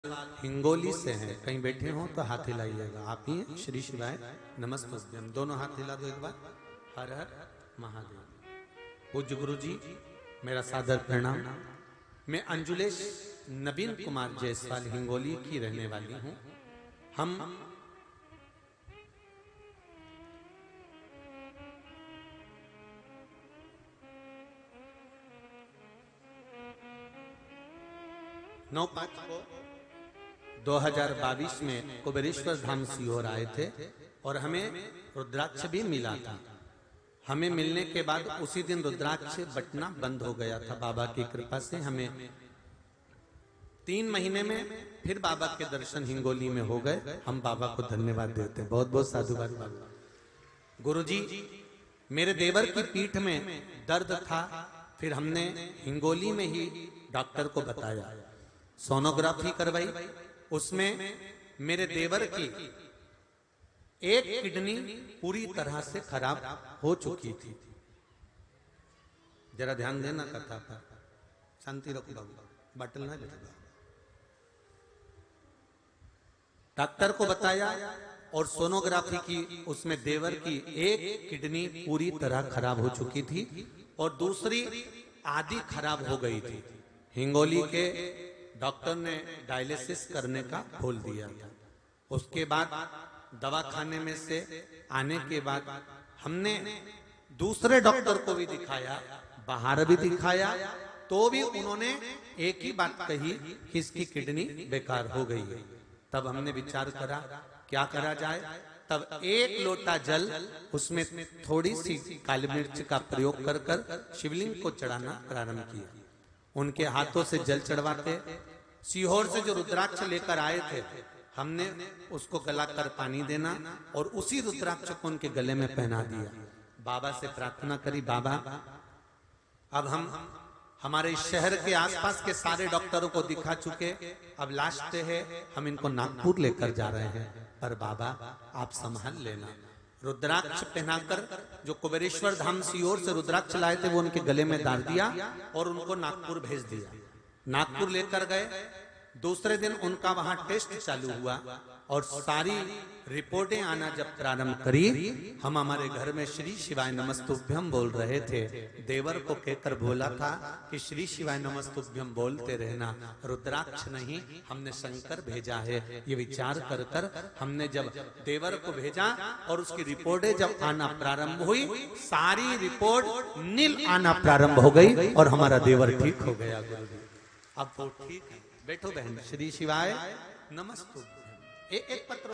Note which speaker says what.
Speaker 1: हिंगोली से हैं, कहीं बैठे हो तो हाथ हिलाइएगा। आप ही हैं? श्री शिवाय नमस्ते। दोनों हाथ हिला दो एक बार। हर हर महादेव। पूज्य गुरु जी, मेरा सादर प्रणाम। मैं अंजुलेश नवीन कुमार जायसवाल हिंगोली की रहने वाली हूँ। हम नौ 2022 में कुबेरेश्वर धाम सीहोर आए थे और हमें रुद्राक्ष भी मिला था। हमें मिलने के बाद उसी दिन रुद्राक्ष बटना बंद हो गया था। बाबा की कृपा से हमें 3 महीने में फिर बाबा के दर्शन हिंगोली में हो गए। हम बाबा को धन्यवाद देते हैं, बहुत बहुत साधुवाद बाबा। गुरु जी, मेरे देवर की पीठ में दर्द था, फिर हमने हिंगोली में ही डॉक्टर को बताया, सोनोग्राफी करवाई। उसमें मेरे देवर की एक किडनी पूरी तरह से खराब हो चुकी थी। जरा ध्यान देना कथा पर, शांति रखो बाबू, बटल ना लगेगा। डॉक्टर को बताया और सोनोग्राफी की, उसमें देवर की एक किडनी पूरी तरह खराब हो चुकी थी और दूसरी आधी खराब हो गई थी। हिंगोली के डॉक्टर ने डायलिसिस करने का बोल दिया था। उसके बाद दवाखाने में से आने के बाद हमने दूसरे डॉक्टर को भी दिखाया, बाहर भी दिखाया, तो भी उन्होंने एक ही बात कही कि इसकी किडनी बेकार हो गई है। तब हमने विचार करा क्या करा जाए। तब एक लोटा जल, उसमें थोड़ी सी काली मिर्च का प्रयोग कर कर शिवलिंग को चढ़ाना प्रारंभ किया। उनके हाथों से जल चढ़वाते, सीहोर से जो रुद्राक्ष लेकर आए थे हमने उसको गलाकर पानी देना और उसी रुद्राक्ष को उनके गले में पहना दिया। बाबा से प्रार्थना करी, बाबा अब हम हमारे शहर के आसपास के सारे डॉक्टरों को दिखा चुके, अब लास्ट है, हम इनको नागपुर लेकर जा रहे हैं, पर बाबा आप संभाल लेना। रुद्राक्ष पहनाकर जो कुबेरेश्वर धाम सीहोर से रुद्राक्ष लाए थे वो उनके गले में डाल दिया और उनको नागपुर भेज दिया। नागपुर लेकर गए, दूसरे दिन उनका वहां टेस्ट चालू हुआ और सारी रिपोर्टें आना जब प्रारंभ करी, हम हमारे घर में श्री शिवाय नमस्तुभ्यम बोल रहे थे। देवर को कहकर बोला था कि श्री शिवाय नमस्तुभ्यम बोलते रहना, रुद्राक्ष नहीं हमने शंकर भेजा है। ये विचार कर कर हमने जब देवर को भेजा और उसकी रिपोर्टें जब आना प्रारंभ हुई, सारी रिपोर्ट नील आना प्रारंभ हो गई और हमारा देवर ठीक हो गया। अब वो ठीक है। बैठो बहन, श्री शिवाय नमस्तुभ्यम। एक पत्र